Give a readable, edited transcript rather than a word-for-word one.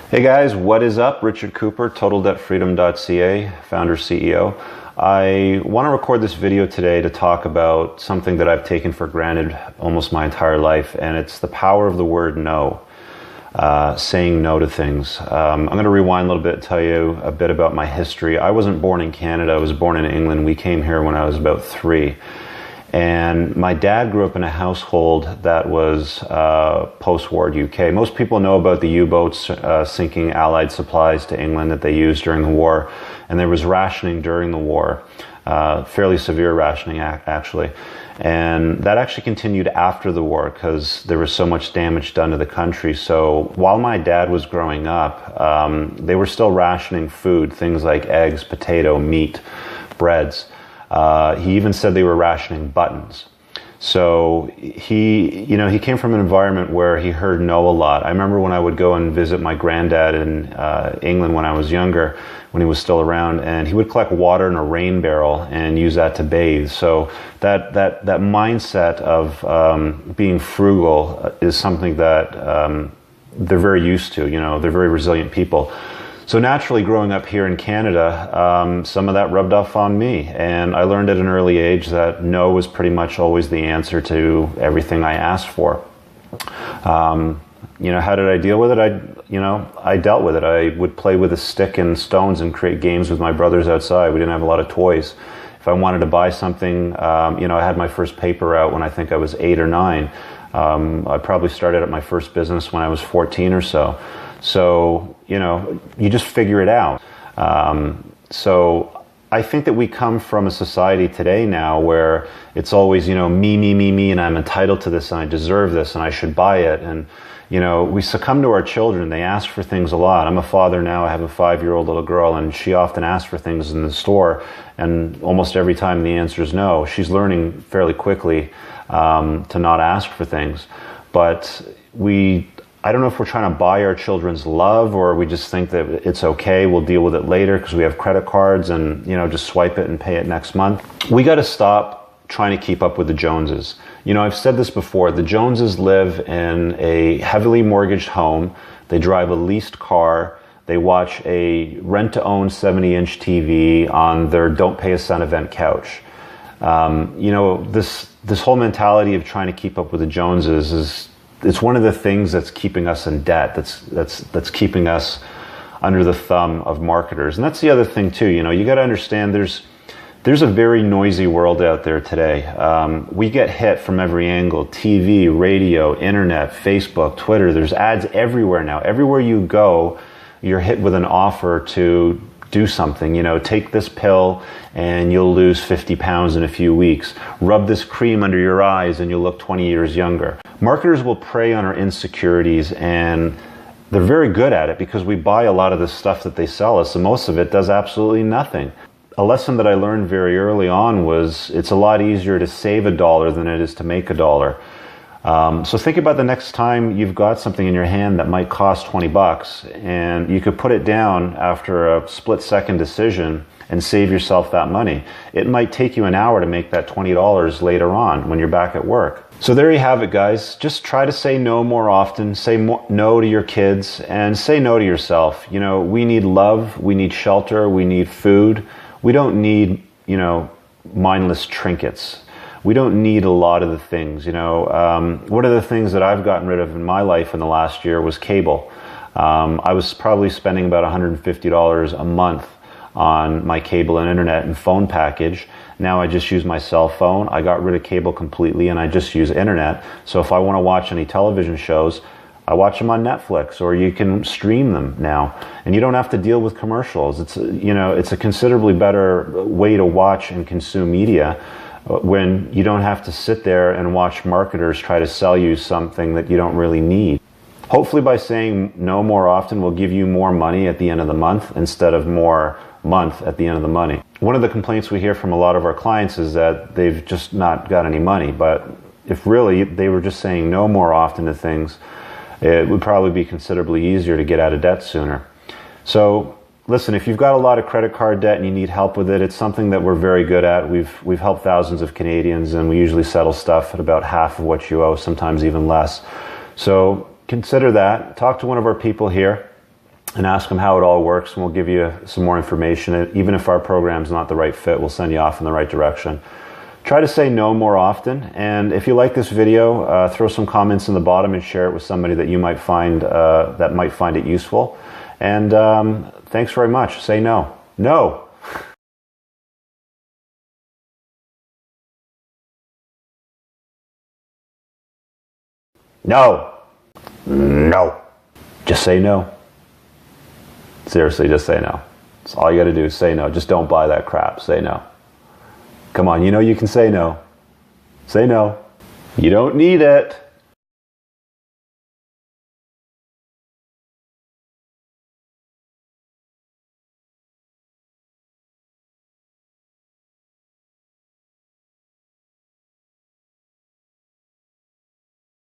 Hey guys, what is up? Richard Cooper, TotalDebtFreedom.ca, founder CEO. I want to record this video today to talk about something that I've taken for granted almost my entire life, and it's the power of the word no, saying no to things. I'm going to rewind a little bit and tell you a bit about my history. I wasn't born in Canada, I was born in England. We came here when I was about 3. And my dad grew up in a household that was post-war UK. Most people know about the U-boats sinking Allied supplies to England that they used during the war. And there was rationing during the war, fairly severe rationing actually. And that actually continued after the war because there was so much damage done to the country. So while my dad was growing up, they were still rationing food, things like eggs, potato, meat, breads. He even said they were rationing buttons. So he came from an environment where he heard no a lot. I remember when I would go and visit my granddad in England when I was younger, when he was still around, and he would collect water in a rain barrel and use that to bathe. So that mindset of being frugal is something that they're very used to. They're very resilient people. So naturally, growing up here in Canada, some of that rubbed off on me. And I learned at an early age that no was pretty much always the answer to everything I asked for. How did I deal with it? I dealt with it. I would play with a stick and stones and create games with my brothers outside. We didn't have a lot of toys. If I wanted to buy something, I had my first paper out when I think I was 8 or 9. I probably started at my first business when I was 14 or so. So, you just figure it out. So I think that we come from a society today now where it's always, me, and I'm entitled to this and I deserve this and I should buy it. And, we succumb to our children. They ask for things a lot. I'm a father now. I have a 5-year-old little girl and she often asks for things in the store. And almost every time the answer is no. She's learning fairly quickly to not ask for things. But I don't know if we're trying to buy our children's love or we just think that it's okay, we'll deal with it later because we have credit cards and, just swipe it and pay it next month. We got to stop trying to keep up with the Joneses. I've said this before, the Joneses live in a heavily mortgaged home, they drive a leased car, they watch a rent-to-own 70-inch TV on their don't pay a cent event couch. This whole mentality of trying to keep up with the Joneses it's one of the things that's keeping us in debt, that's keeping us under the thumb of marketers. And that's the other thing too, you got to understand there's a very noisy world out there today. We get hit from every angle, TV, radio, internet, Facebook, Twitter, there's ads everywhere now. Everywhere you go, you're hit with an offer to do something, take this pill and you'll lose 50 pounds in a few weeks. Rub this cream under your eyes and you'll look 20 years younger. Marketers will prey on our insecurities and they're very good at it because we buy a lot of the stuff that they sell us and most of it does absolutely nothing. A lesson that I learned very early on was it's a lot easier to save $1 than it is to make $1. So think about the next time you've got something in your hand that might cost 20 bucks and you could put it down after a split-second decision and save yourself that money. It might take you an hour to make that $20 later on when you're back at work. So there you have it, guys. Just try to say no more often. Say no to your kids and say no to yourself. We need love, we need shelter, we need food. We don't need, mindless trinkets. We don't need a lot of the things, One of the things that I've gotten rid of in my life in the last year was cable. I was probably spending about $150 a month on my cable and internet and phone package. Now I just use my cell phone. I got rid of cable completely and I just use internet. So if I want to watch any television shows, I watch them on Netflix, or you can stream them now, and you don't have to deal with commercials. It's a considerably better way to watch and consume media when you don't have to sit there and watch marketers try to sell you something that you don't really need. Hopefully by saying no more often will give you more money at the end of the month instead of more month at the end of the money. One of the complaints we hear from a lot of our clients is that they've just not got any money, but if really they were just saying no more often to things, it would probably be considerably easier to get out of debt sooner. So listen, if you've got a lot of credit card debt and you need help with it, it's something that we're very good at. We've helped thousands of Canadians and we usually settle stuff at about half of what you owe, sometimes even less. So consider that. Talk to one of our people here. and ask them how it all works, and we'll give you some more information. Even if our program's not the right fit, we'll send you off in the right direction. Try to say no more often, and if you like this video, throw some comments in the bottom and share it with somebody that you might find it useful. And thanks very much. Say no. No. No. No. Just say no. Seriously, just say no. That's all you got to do is say no. Just don't buy that crap. Say no. Come on, you know you can say no. Say no. You don't need it.